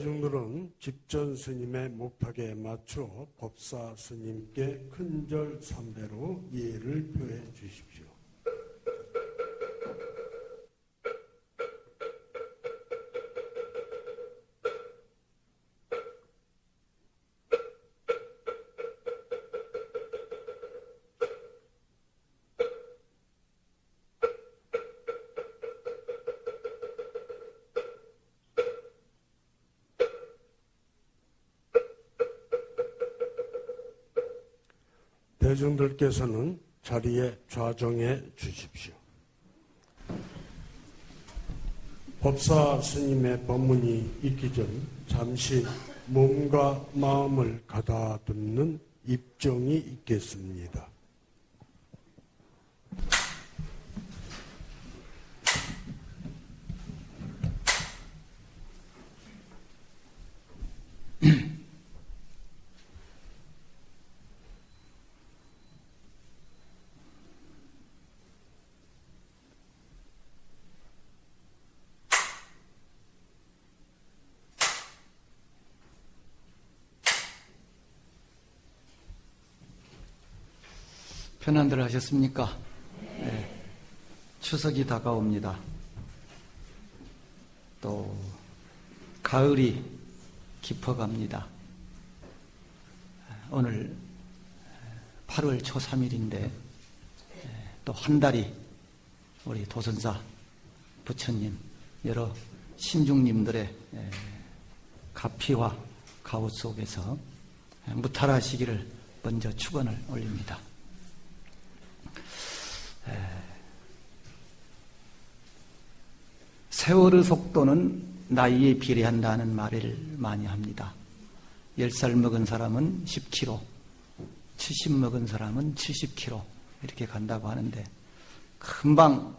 대중들은 집전 스님의 목탁에 맞춰 법사 스님께 큰절 삼배로 예를 표해 주십시오. 대중들께서는 자리에 좌정해 주십시오. 법사 스님의 법문이 있기 전 잠시 몸과 마음을 가다듬는 입정이 있겠습니다. 편안들 하셨습니까? 네. 추석이 다가옵니다. 또 가을이 깊어갑니다. 오늘 8월 초 3일인데 또 한 달이 우리 도선사 부처님 여러 신중님들의 가피와 가호 속에서 무탈하시기를 먼저 축원을 올립니다. 세월의 속도는 나이에 비례한다는 말을 많이 합니다. 10살 먹은 사람은 10km, 70 먹은 사람은 70km 이렇게 간다고 하는데 금방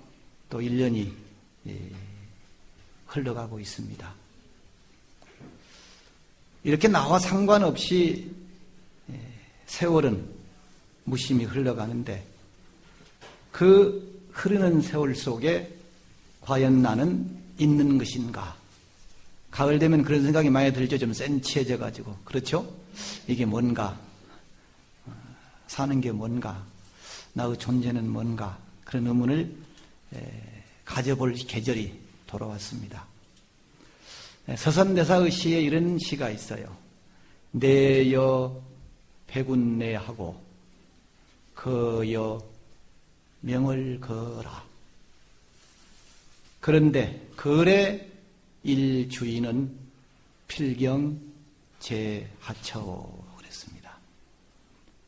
또 1년이 흘러가고 있습니다. 이렇게 나와 상관없이 세월은 무심히 흘러가는데 그 흐르는 세월 속에 과연 나는 있는 것인가? 가을 되면 그런 생각이 많이 들죠. 좀 센치해져 가지고. 그렇죠? 이게 뭔가? 사는 게 뭔가? 나의 존재는 뭔가? 그런 의문을 가져볼 계절이 돌아왔습니다. 서산대사의 시에 이런 시가 있어요. 내여 백운내하고 거여 명을 거라. 그런데 거래 일주인은 필경 제하처 그랬습니다.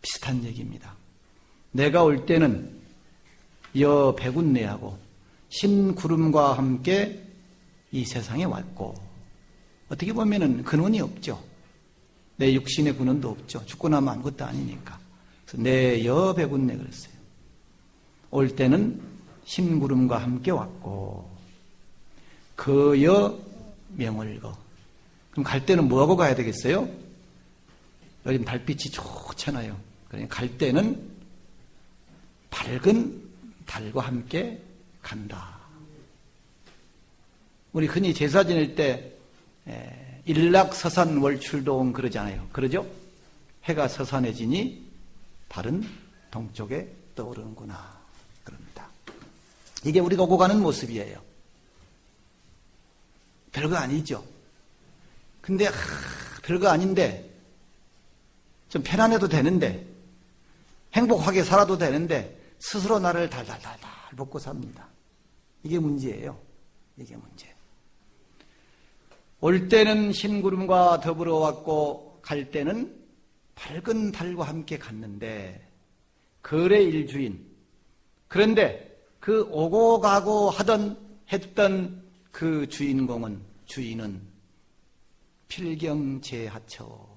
비슷한 얘기입니다. 내가 올 때는 여 백운내하고 신구름과 함께 이 세상에 왔고 어떻게 보면은 근원이 없죠. 내 육신의 근원도 없죠. 죽고 나면 아무것도 아니니까. 그래서 내 여 백운내 그랬어요. 올 때는 신구름과 함께 왔고 거여 명월거. 그럼 갈 때는 뭐하고 가야 되겠어요? 요즘 달빛이 좋잖아요. 그러니까 갈 때는 밝은 달과 함께 간다. 우리 흔히 제사 지낼 때 일락서산월출동 그러잖아요. 그러죠? 해가 서산해지니 달은 동쪽에 떠오르는구나. 그럽니다. 이게 우리가 오고 가는 모습이에요. 별거 아니죠. 근데 별거 아닌데 좀 편안해도 되는데 행복하게 살아도 되는데 스스로 나를 달달달달 먹고 삽니다. 이게 문제예요. 이게 문제. 올 때는 신구름과 더불어 왔고 갈 때는 밝은 달과 함께 갔는데 거래 일주인. 그런데 그 오고 가고 했던 그 주인은 필경제하처.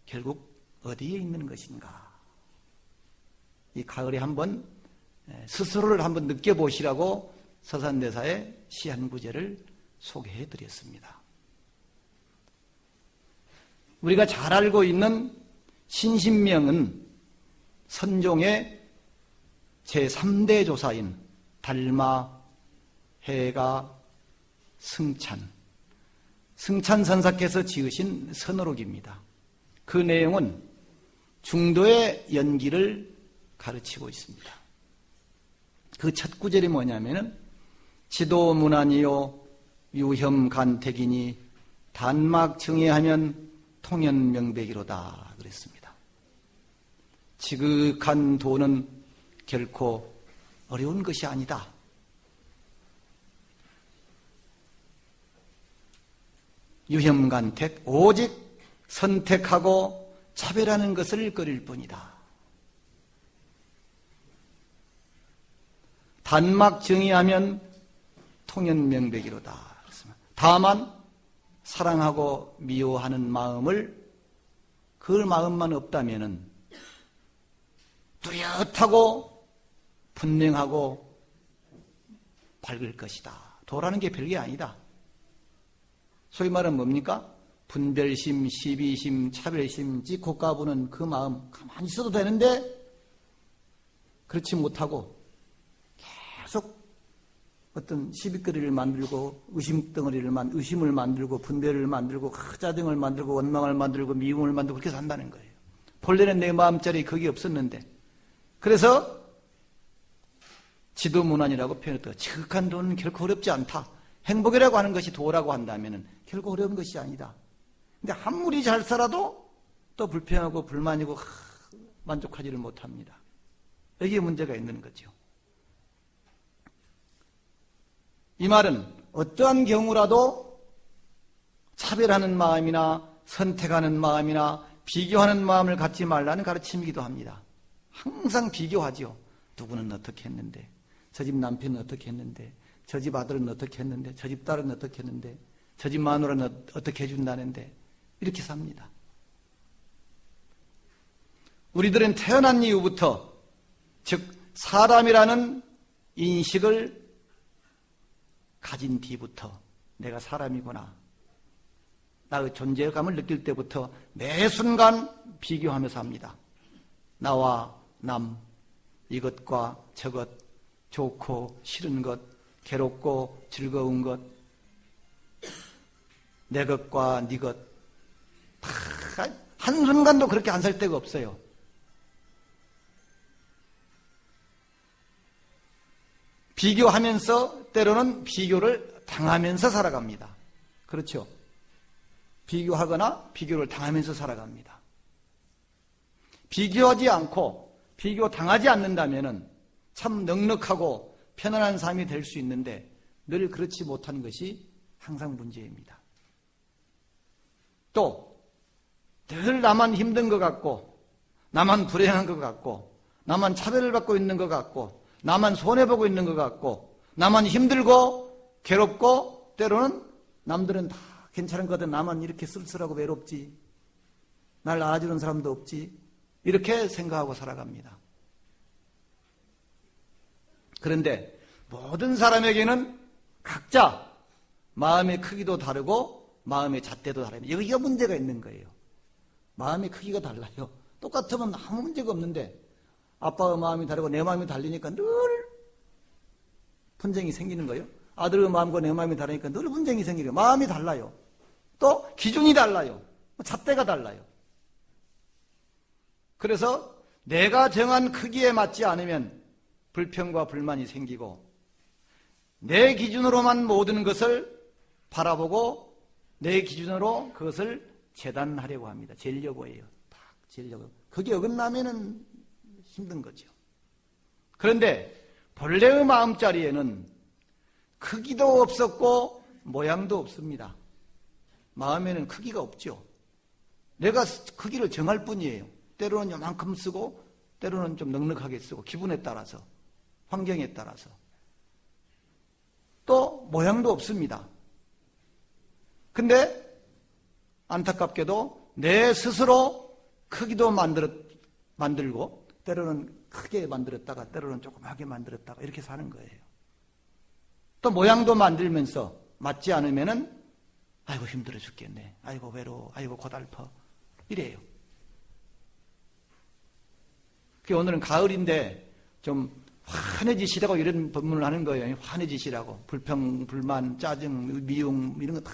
결국 어디에 있는 것인가? 이 가을에 한번 스스로를 한번 느껴보시라고 서산대사의 시 한 구절을 소개해드렸습니다. 우리가 잘 알고 있는 신신명은 선종의 제3대 조사인, 달마, 해가, 승찬, 승찬선사께서 지으신 선어록입니다. 그 내용은 중도의 연기를 가르치고 있습니다. 그 첫 구절이 뭐냐면은 지도문안이요 유혐간택이니 단막 증예하면 통연명백이로다 그랬습니다. 지극한 도는 결코 어려운 것이 아니다. 유혐간택 오직 선택하고 차별하는 것을 끓일 뿐이다. 단막 정의하면 통연명백이로다. 다만 사랑하고 미워하는 마음을 그 마음만 없다면은 뚜렷하고 분명하고 밝을 것이다. 도라는 게 별게 아니다. 소위 말하면 뭡니까? 분별심, 시비심, 차별심, 찌코까부는 그 마음 가만히 있어도 되는데 그렇지 못하고 계속 어떤 시비거리를 만들고 의심을 만들고 분별을 만들고 짜증을 만들고 원망을 만들고 미움을 만들고 그렇게 산다는 거예요. 본래는 내 마음자리에 그게 없었는데 그래서 지도문안이라고 표현했다. 지극한 도는 결코 어렵지 않다. 행복이라고 하는 것이 도라고 한다면 결코 어려운 것이 아니다. 근데 아무리 잘 살아도 또 불평하고 불만이고 만족하지를 못합니다. 여기에 문제가 있는 거죠. 이 말은 어떠한 경우라도 차별하는 마음이나 선택하는 마음이나 비교하는 마음을 갖지 말라는 가르침이기도 합니다. 항상 비교하죠. 누구는 어떻게 했는데, 저 집 남편은 어떻게 했는데, 저 집 아들은 어떻게 했는데, 저 집 딸은 어떻게 했는데, 저 집 마누라는 어떻게 해준다는데 이렇게 삽니다. 우리들은 태어난 이후부터 즉 사람이라는 인식을 가진 뒤부터 내가 사람이구나. 나의 존재감을 느낄 때부터 매 순간 비교하면서 합니다. 나와 남, 이것과 저것, 좋고 싫은 것, 괴롭고 즐거운 것, 내 것과 네 것, 다 한순간도 그렇게 안 살 데가 없어요. 비교하면서 때로는 비교를 당하면서 살아갑니다. 그렇죠? 비교하거나 비교를 당하면서 살아갑니다. 비교하지 않고 비교 당하지 않는다면 참 넉넉하고 편안한 삶이 될 수 있는데 늘 그렇지 못한 것이 항상 문제입니다. 또 늘 나만 힘든 것 같고 나만 불행한 것 같고 나만 차별을 받고 있는 것 같고 나만 손해보고 있는 것 같고 나만 힘들고 괴롭고 때로는 남들은 다 괜찮은 것 같아 나만 이렇게 쓸쓸하고 외롭지 날 알아주는 사람도 없지 이렇게 생각하고 살아갑니다. 그런데 모든 사람에게는 각자 마음의 크기도 다르고 마음의 잣대도 다릅니다. 여기가 문제가 있는 거예요. 마음의 크기가 달라요. 똑같으면 아무 문제가 없는데 아빠의 마음이 다르고 내 마음이 달리니까 늘 분쟁이 생기는 거예요. 아들의 마음과 내 마음이 다르니까 늘 분쟁이 생기는 거예요. 마음이 달라요. 또 기준이 달라요. 잣대가 달라요. 그래서 내가 정한 크기에 맞지 않으면 불평과 불만이 생기고 내 기준으로만 모든 것을 바라보고 내 기준으로 그것을 재단하려고 합니다. 재려고 해요. 딱 재려고. 그게 어긋나면은 힘든 거죠. 그런데 본래의 마음자리에는 크기도 없었고 모양도 없습니다. 마음에는 크기가 없죠. 내가 크기를 정할 뿐이에요. 때로는 요만큼 쓰고 때로는 좀 넉넉하게 쓰고 기분에 따라서 환경에 따라서 또 모양도 없습니다. 근데 안타깝게도 내 스스로 크기도 만들고 때로는 크게 만들었다가 때로는 조그맣게 만들었다가 이렇게 사는 거예요. 또 모양도 만들면서 맞지 않으면은 아이고 힘들어 죽겠네. 아이고 외로워. 아이고 고달퍼. 이래요. 오늘은 가을인데 좀 환해지시라고 이런 법문을 하는 거예요. 환해지시라고. 불평, 불만, 짜증, 미움 이런 거 다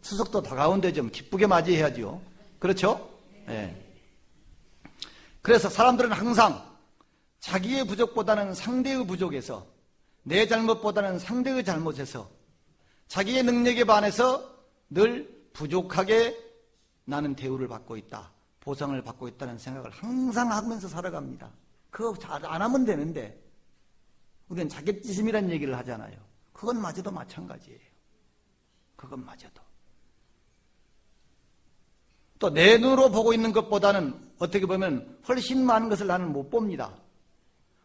추석도 다가오는데 좀 기쁘게 맞이해야죠. 그렇죠? 예. 그래서 사람들은 항상 자기의 부족보다는 상대의 부족에서, 내 잘못보다는 상대의 잘못에서, 자기의 능력에 반해서 늘 부족하게 나는 대우를 받고 있다, 보상을 받고 있다는 생각을 항상 하면서 살아갑니다. 그거 안 하면 되는데 우리는 자격지심이라는 얘기를 하잖아요. 그건 마저도 마찬가지예요. 그건 마저도. 또 내 눈으로 보고 있는 것보다는 어떻게 보면 훨씬 많은 것을 나는 못 봅니다.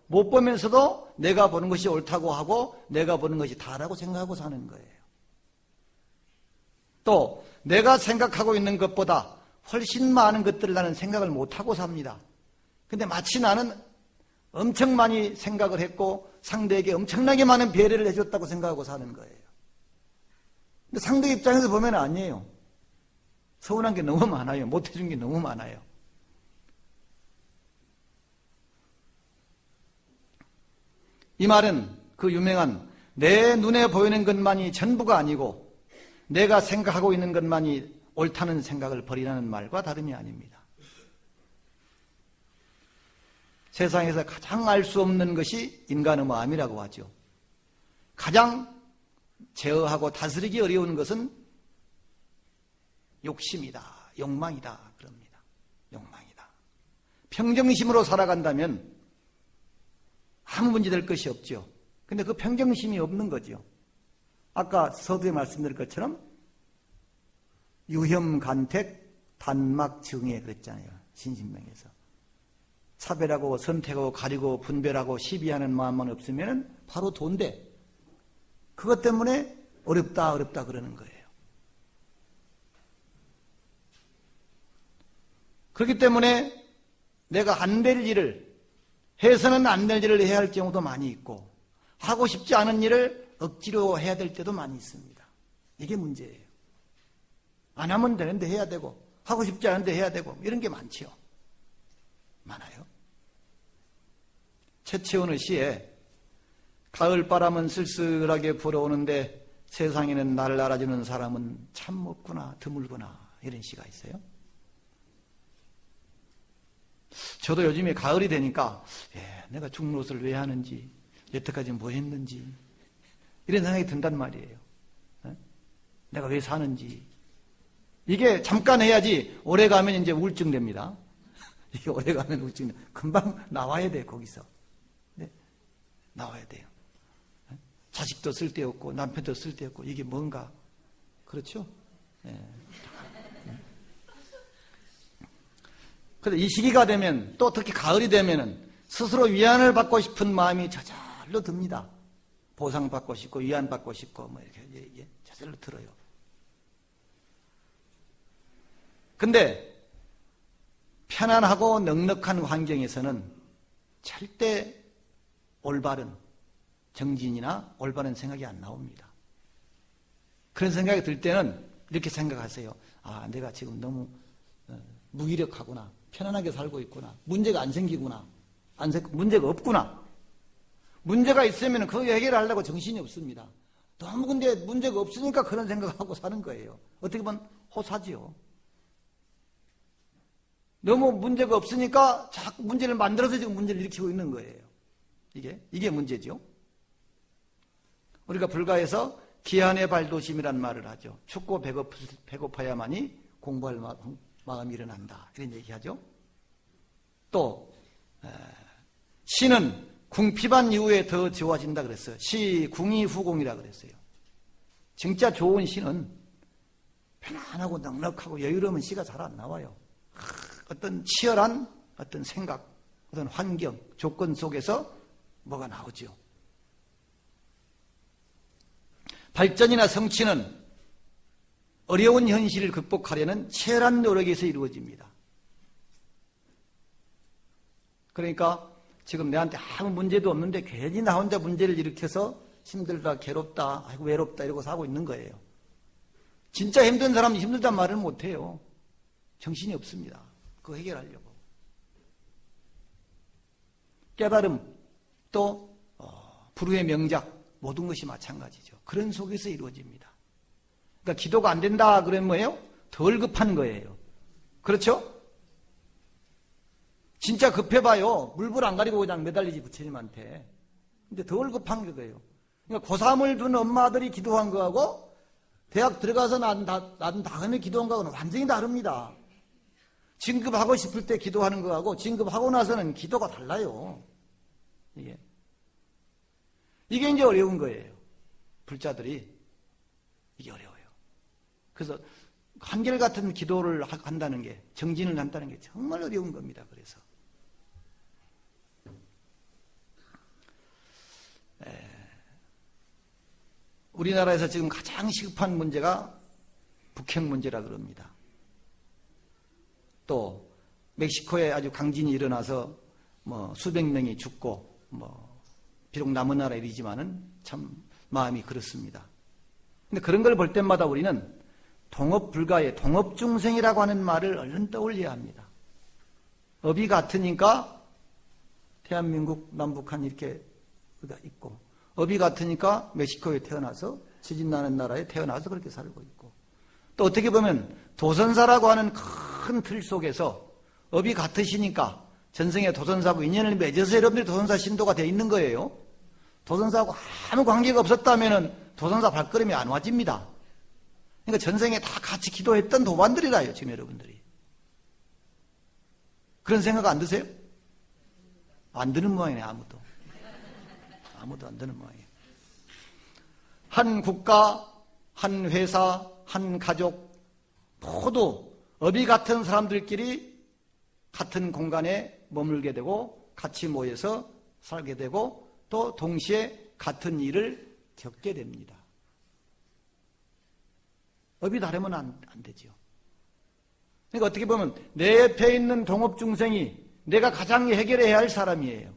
못 보면서도 내가 보는 것이 옳다고 하고 내가 보는 것이 다라고 생각하고 사는 거예요. 또 내가 생각하고 있는 것보다 훨씬 많은 것들을 나는 생각을 못하고 삽니다. 근데 마치 나는 엄청 많이 생각을 했고 상대에게 엄청나게 많은 배려를 해줬다고 생각하고 사는 거예요. 근데 상대 입장에서 보면 아니에요. 서운한 게 너무 많아요. 못해준 게 너무 많아요. 이 말은 그 유명한 내 눈에 보이는 것만이 전부가 아니고 내가 생각하고 있는 것만이 옳다는 생각을 버리라는 말과 다름이 아닙니다. 세상에서 가장 알 수 없는 것이 인간의 마음이라고 하죠. 가장 제어하고 다스리기 어려운 것은 욕심이다, 욕망이다 그럽니다. 욕망이다. 평정심으로 살아간다면 아무 문제 될 것이 없죠. 근데 그 평정심이 없는 거죠. 아까 서두에 말씀드린 것처럼 유혐간택 단막증에 그랬잖아요. 신신명에서. 차별하고 선택하고 가리고 분별하고 시비하는 마음만 없으면 바로 돈데 그것 때문에 어렵다 그러는 거예요. 그렇기 때문에 내가 안 될 일을 해서는 안 될 일을 해야 할 경우도 많이 있고 하고 싶지 않은 일을 억지로 해야 될 때도 많이 있습니다. 이게 문제예요. 안 하면 되는데 해야 되고 하고 싶지 않은데 해야 되고 이런 게 많지요. 많아요. 최치원의 시에 가을바람은 쓸쓸하게 불어오는데 세상에는 날 알아주는 사람은 참 없구나 드물구나 이런 시가 있어요. 저도 요즘에 가을이 되니까 내가 중노릇을 왜 하는지 여태까지 뭐 했는지 이런 생각이 든단 말이에요. 내가 왜 사는지. 이게 잠깐 해야지 오래 가면 이제 우울증 됩니다. 이게 오래 가면 우울증 금방 나와야 돼 거기서. 네? 나와야 돼요. 자식도 쓸데없고 남편도 쓸데없고 이게 뭔가 그렇죠? 네. 그런데 이 시기가 되면 또 특히 가을이 되면은 스스로 위안을 받고 싶은 마음이 저절로 듭니다. 보상받고 싶고 위안받고 싶고 뭐 이렇게 저절로 들어요. 근데 편안하고 넉넉한 환경에서는 절대 올바른 정진이나 올바른 생각이 안 나옵니다. 그런 생각이 들 때는 이렇게 생각하세요. 아, 내가 지금 너무 무기력하구나. 편안하게 살고 있구나. 문제가 안 생기구나. 문제가 없구나. 문제가 있으면 그거 해결하려고 정신이 없습니다. 너무 근데 문제가 없으니까 그런 생각하고 사는 거예요. 어떻게 보면 호사지요. 너무 문제가 없으니까 자꾸 문제를 만들어서 지금 문제를 일으키고 있는 거예요. 이게 문제죠. 우리가 불가에서 기한의 발도심이란 말을 하죠. 춥고 배고파야만이 공부할 마음이 일어난다. 이런 얘기하죠. 또 시는 궁핍한 이후에 더 좋아진다 그랬어요. 시 궁이 후공이라 그랬어요. 진짜 좋은 시는 편안하고 넉넉하고 여유로운 시가 잘 안 나와요. 어떤 치열한 어떤 생각, 어떤 환경, 조건 속에서 뭐가 나오죠. 발전이나 성취는 어려운 현실을 극복하려는 치열한 노력에서 이루어집니다. 그러니까 지금 내한테 아무 문제도 없는데 괜히 나 혼자 문제를 일으켜서 힘들다, 괴롭다, 아이고 외롭다 이러고 사고 있는 거예요. 진짜 힘든 사람은 힘들단 말을 못해요. 정신이 없습니다. 그거 해결하려고. 깨달음, 또 불후의 명작 모든 것이 마찬가지죠. 그런 속에서 이루어집니다. 그러니까 기도가 안 된다 그러면 뭐예요? 덜 급한 거예요. 그렇죠? 진짜 급해봐요. 물불 안 가리고 그냥 매달리지 부처님한테. 근데 덜 급한 거예요. 그러니까 고3을 둔 엄마들이 기도한 거하고 대학 들어가서 낳은 다음에 기도한 거하고는 완전히 다릅니다. 진급하고 싶을 때 기도하는 거하고 진급하고 나서는 기도가 달라요. 이게 이제 어려운 거예요. 불자들이 이게 어려워요. 그래서 한결같은 기도를 한다는 게, 정진을 한다는 게 정말 어려운 겁니다. 그래서 우리나라에서 지금 가장 시급한 문제가 북핵 문제라 그럽니다. 또 멕시코에 아주 강진이 일어나서 뭐 수백 명이 죽고 뭐 비록 남은 나라 일이지만은 참 마음이 그렇습니다. 근데 그런 걸 볼 때마다 우리는 동업 불가의 동업중생이라고 하는 말을 얼른 떠올려야 합니다. 업이 같으니까 대한민국 남북한 이렇게 있고, 업이 같으니까 멕시코에 태어나서 지진 나는 나라에 태어나서 그렇게 살고 있고, 또 어떻게 보면 도선사라고 하는 큰 틀 속에서 업이 같으시니까 전생에 도선사하고 인연을 맺어서 여러분들이 도선사 신도가 되어 있는 거예요. 도선사하고 아무 관계가 없었다면 도선사 발걸음이 안 와집니다. 그러니까 전생에 다 같이 기도했던 도반들이라요, 지금 여러분들이. 그런 생각 안 드세요? 안 드는 모양이네, 아무도. 아무도 안 드는 모양이에요. 한 국가, 한 회사, 한 가족 모두 업이 같은 사람들끼리 같은 공간에 머물게 되고 같이 모여서 살게 되고 또 동시에 같은 일을 겪게 됩니다. 업이 다르면 안 되죠. 그러니까 어떻게 보면 내 옆에 있는 동업중생이 내가 가장 해결해야 할 사람이에요.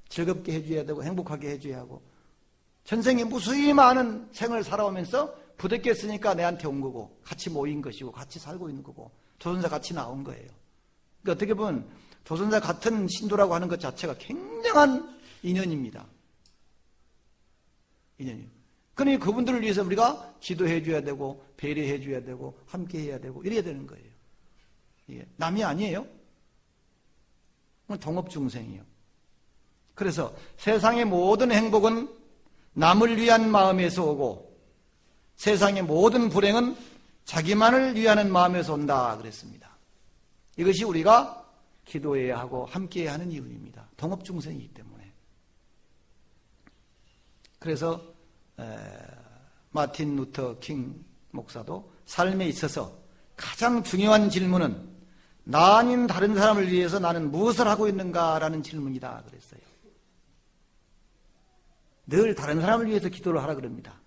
즐겁게 해줘야 되고 행복하게 해줘야 하고, 전생에 무수히 많은 생을 살아오면서 부득했으니까 내한테 온 거고 같이 모인 것이고 같이 살고 있는 거고 조선사 같이 나온 거예요. 그러니까 어떻게 보면 조선사 같은 신도라고 하는 것 자체가 굉장한 인연입니다. 인연이에요. 그러니 그분들을 위해서 우리가 기도해 줘야 되고 배려해 줘야 되고 함께 해야 되고 이래야 되는 거예요. 이게 남이 아니에요. 동업중생이에요. 그래서 세상의 모든 행복은 남을 위한 마음에서 오고 세상의 모든 불행은 자기만을 위하는 마음에서 온다 그랬습니다. 이것이 우리가 기도해야 하고 함께해야 하는 이유입니다. 동업중생이기 때문에. 그래서 마틴 루터 킹 목사도 삶에 있어서 가장 중요한 질문은 나 아닌 다른 사람을 위해서 나는 무엇을 하고 있는가라는 질문이다 그랬어요. 늘 다른 사람을 위해서 기도를 하라 그럽니다.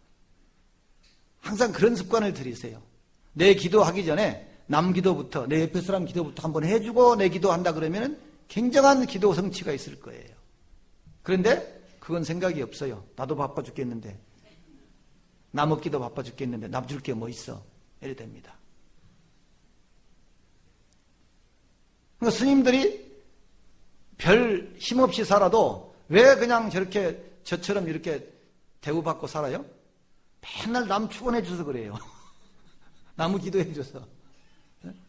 항상 그런 습관을 들이세요. 내 기도하기 전에 남 기도부터, 내 옆에 사람 기도부터 한번 해주고 내 기도한다 그러면 굉장한 기도 성취가 있을 거예요. 그런데 그건 생각이 없어요. 나도 바빠 죽겠는데, 남 없기도 바빠 죽겠는데 남 줄 게 뭐 있어? 이래 됩니다. 그러니까 스님들이 별 힘없이 살아도 왜 그냥 저렇게 저처럼 이렇게 대우받고 살아요? 맨날 남 축원해 줘서 그래요. 나무 기도해 줘서.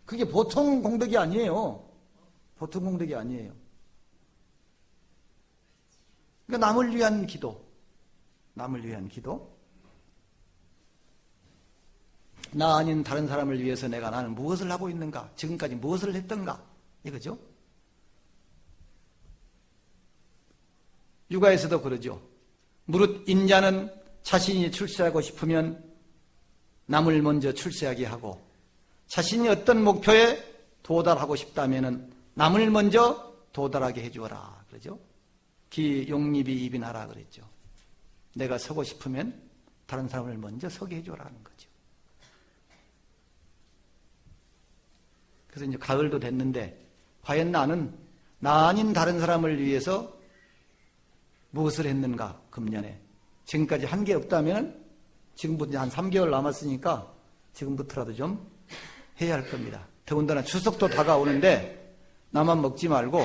그게 보통 공덕이 아니에요. 보통 공덕이 아니에요. 그러니까 남을 위한 기도. 남을 위한 기도. 나 아닌 다른 사람을 위해서 나는 무엇을 하고 있는가? 지금까지 무엇을 했던가? 이거죠. 육아에서도 그러죠. 무릇 인자는 자신이 출세하고 싶으면 남을 먼저 출세하게 하고, 자신이 어떤 목표에 도달하고 싶다면 남을 먼저 도달하게 해주어라. 그러죠. 기 용립이 이빈하라 그랬죠. 내가 서고 싶으면 다른 사람을 먼저 서게 해줘라는 거죠. 그래서 이제 가을도 됐는데 과연 나는 나 아닌 다른 사람을 위해서 무엇을 했는가? 금년에 지금까지 한 게 없다면 지금부터 한 3개월 남았으니까 지금부터라도 좀 해야 할 겁니다. 더군다나 추석도 다가오는데 나만 먹지 말고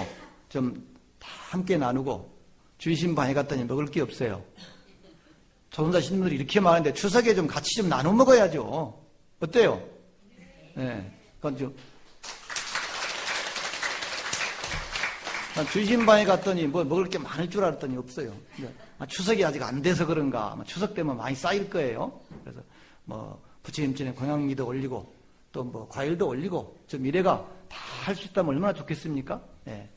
좀 다 함께 나누고, 주이신방에 갔더니 먹을 게 없어요. 조선사 신분들이 이렇게 많은데 추석에 좀 같이 좀 나눠 먹어야죠. 어때요? 예. 그러니까 주신방에 갔더니 뭐 먹을 게 많을 줄 알았더니 없어요. 추석이 아직 안 돼서 그런가. 추석 때면 많이 쌓일 거예요. 그래서 뭐 부처님 전에 공양미도 올리고 또 뭐 과일도 올리고 좀 이래가 다 할 수 있다면 얼마나 좋겠습니까? 예.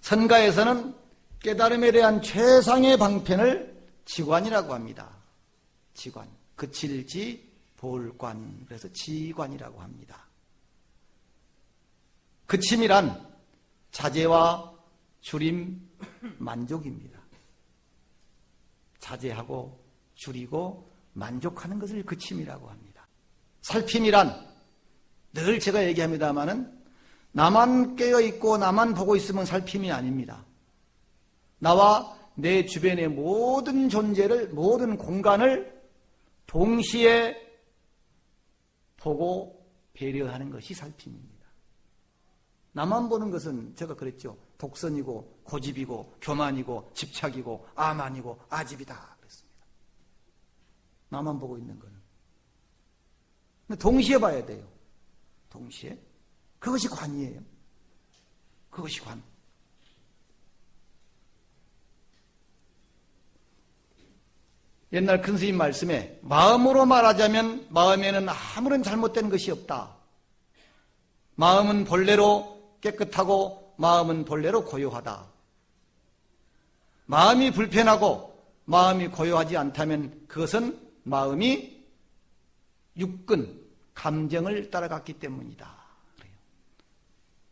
선가에서는 깨달음에 대한 최상의 방편을 지관이라고 합니다. 지관. 그칠지 볼관. 그래서 지관이라고 합니다. 그침이란 자제와 줄임, 만족입니다. 자제하고 줄이고 만족하는 것을 그침이라고 합니다. 살핌이란 늘 제가 얘기합니다마는 나만 깨어있고 나만 보고 있으면 살핌이 아닙니다. 나와 내 주변의 모든 존재를, 모든 공간을 동시에 보고 배려하는 것이 살핌입니다. 나만 보는 것은 제가 그랬죠. 독선이고 고집이고 교만이고 집착이고 아만이고 아집이다 그랬습니다. 나만 보고 있는 거는. 동시에 봐야 돼요. 동시에. 그것이 관이에요. 그것이 관. 옛날 큰 스님 말씀에 마음으로 말하자면 마음에는 아무런 잘못된 것이 없다. 마음은 본래로 깨끗하고 마음은 본래로 고요하다. 마음이 불편하고 마음이 고요하지 않다면 그것은 마음이 육근, 감정을 따라갔기 때문이다. 그래요.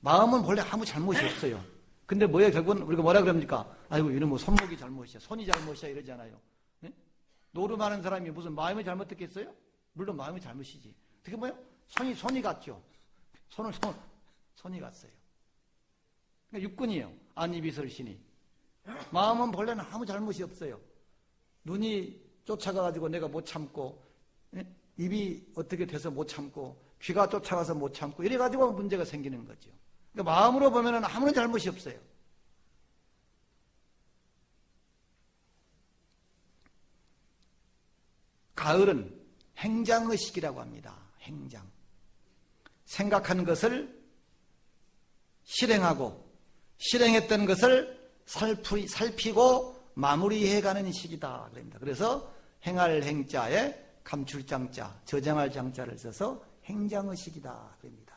마음은 본래 아무 잘못이 없어요. 근데 뭐예요? 결국은 우리가 뭐라 그럽니까? 아이고 이런 뭐 손목이 잘못이야, 손이 잘못이야 이러잖아요. 네? 노름하는 사람이 무슨 마음이 잘못됐겠어요? 물론 마음이 잘못이지. 어떻게 보면 손이 갔죠. 손이 갔어요. 그러니까 육근이에요. 안입이설신이. 마음은 본래는 아무 잘못이 없어요. 눈이 쫓아가가지고 내가 못 참고, 입이 어떻게 돼서 못 참고, 귀가 쫓아가서 못 참고, 이래가지고 문제가 생기는 거죠. 그러니까 마음으로 보면은 아무런 잘못이 없어요. 가을은 행장의식이라고 합니다. 행장. 생각한 것을 실행하고 실행했던 것을 살피고 마무리해가는 시기다. 그럽니다. 그래서 행할 행자에 감출장자, 저장할 장자를 써서 행장의식이다. 그럽니다.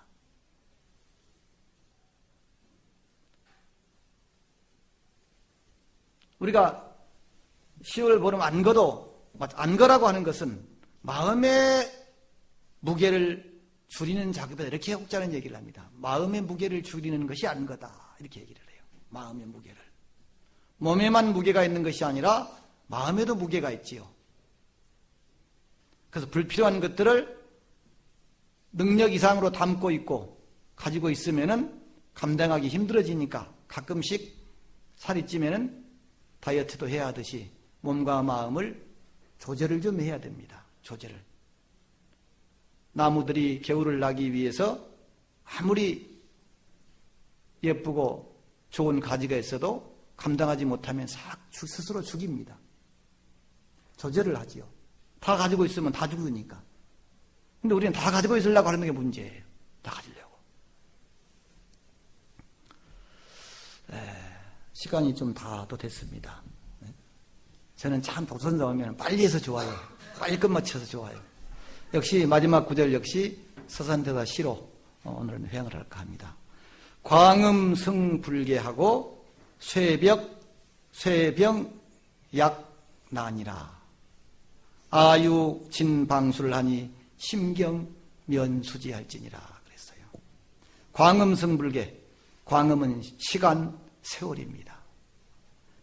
우리가 10월 보름 안거라고 하는 것은 마음의 무게를 줄이는 작업이다. 이렇게 혹자는 얘기를 합니다. 마음의 무게를 줄이는 것이 안거다. 이렇게 얘기를 해요. 마음의 무게를. 몸에만 무게가 있는 것이 아니라 마음에도 무게가 있지요. 그래서 불필요한 것들을 능력 이상으로 담고 있고 가지고 있으면은 감당하기 힘들어지니까 가끔씩 살이 찌면은 다이어트도 해야 하듯이 몸과 마음을 조절을 좀 해야 됩니다. 조절을. 나무들이 겨울을 나기 위해서 아무리 예쁘고 좋은 가지가 있어도 감당하지 못하면 스스로 죽입니다. 조절을 하지요. 다 가지고 있으면 다 죽으니까. 근데 우리는 다 가지고 있으려고 하는 게 문제예요. 다 가지려고. 시간이 좀 다 또 됐습니다. 저는 참 도선자 오면 빨리 해서 좋아요. 빨리 끝마쳐서 좋아요. 역시 마지막 구절 역시 서산대사 시로 오늘은 회양을 할까 합니다. 광음승불계하고 쇠병 약난이라 아유 진방술을 하니 심경 면수지할지니라 그랬어요. 광음승불계, 광음은 시간, 세월입니다.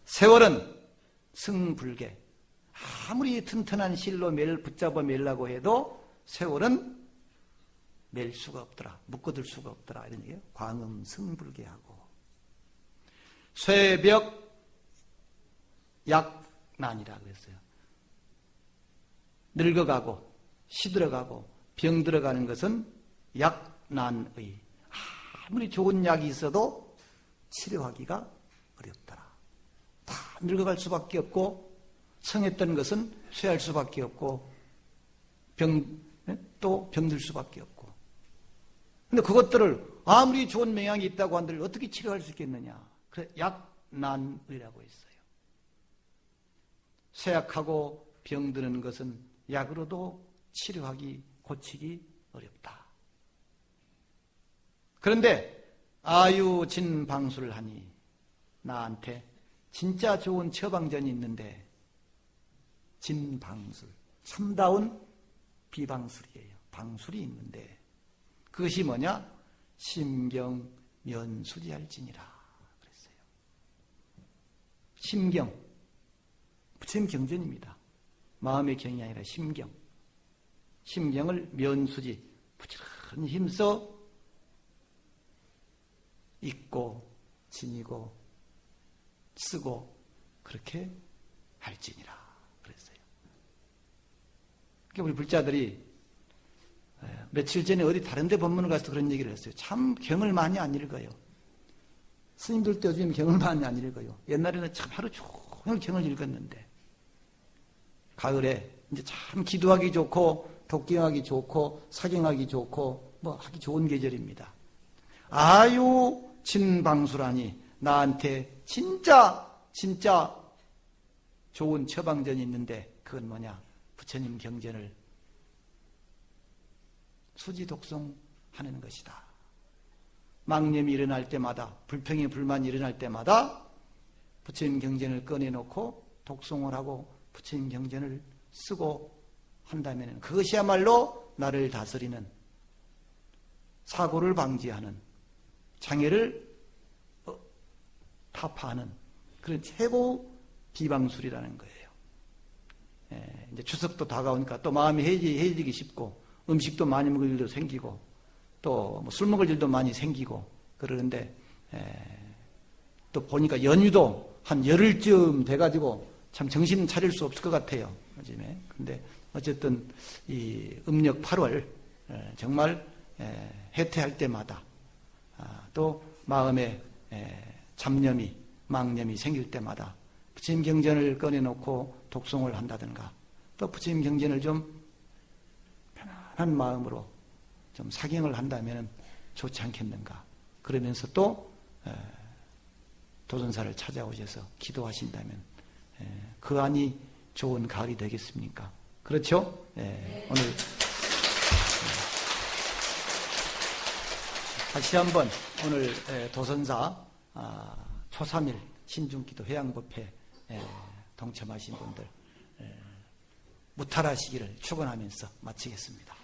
세월은 승불계, 아무리 튼튼한 실로 붙잡아 매려고 해도 세월은 맬 수가 없더라. 묶어둘 수가 없더라. 이런 얘기예요. 광음 승불계하고 쇠벽 약난이라 그랬어요. 늙어가고 시들어가고 병들어가는 것은 약난의, 아무리 좋은 약이 있어도 치료하기가 어렵더라. 다 늙어갈 수밖에 없고 성했던 것은 쇠할 수밖에 없고 또 병들 수밖에 없고. 근데 그것들을 아무리 좋은 명약이 있다고 한들 어떻게 치료할 수 있겠느냐. 그래, 약난의라고 있어요. 쇠약하고 병드는 것은 약으로도 치료하기, 고치기 어렵다. 그런데 아유진방수를 하니 나한테 진짜 좋은 처방전이 있는데, 진방술, 참다운 비방술이에요. 방술이 있는데 그것이 뭐냐? 심경면수지할지니라 그랬어요. 심경, 부처님 경전입니다. 마음의 경이 아니라 심경. 심경을 면수지, 부지런히 힘써 읽고 지니고 쓰고 그렇게 할지니라 그랬어요. 그러니까 우리 불자들이 며칠 전에 어디 다른 데 법문을 가서 그런 얘기를 했어요. 참 경을 많이 안 읽어요. 스님들도 요즘 경을 많이 안 읽어요. 옛날에는 참 하루 종일 경을 읽었는데 가을에 이제 참 기도하기 좋고 독경하기 좋고 사경하기 좋고 뭐 하기 좋은 계절입니다. 아유 진방수라니 나한테 진짜 좋은 처방전이 있는데 그건 뭐냐? 부처님 경전을 수지 독송하는 것이다. 망념이 일어날 때마다, 불평이 불만이 일어날 때마다 부처님 경전을 꺼내놓고 독송을 하고 부처님 경전을 쓰고 한다면 그것이야말로 나를 다스리는, 사고를 방지하는, 장애를 타파하는 그런 최고 비방술이라는 거예요. 이제 추석도 다가오니까 또 마음이 해지기 쉽고 음식도 많이 먹을 일도 생기고 또 술 먹을 일도 많이 생기고 그러는데 또 보니까 연휴도 한 열흘쯤 돼가지고 참 정신 차릴 수 없을 것 같아요. 요즘에. 근데 어쨌든 이 음력 8월 정말 해태할 때마다 또 마음에 잡념이 망념이 생길 때마다 부처님 경전을 꺼내놓고 독송을 한다든가 또 부처님 경전을 좀 편안한 마음으로 좀 사경을 한다면 좋지 않겠는가. 그러면서 또 도전사를 찾아오셔서 기도하신다면 그 안이 좋은 가을이 되겠습니까? 그렇죠? 오늘 다시 한번 오늘 도선사 초3일 신중기도 회양법회 동참하신 분들 무탈하시기를 축원하면서 마치겠습니다.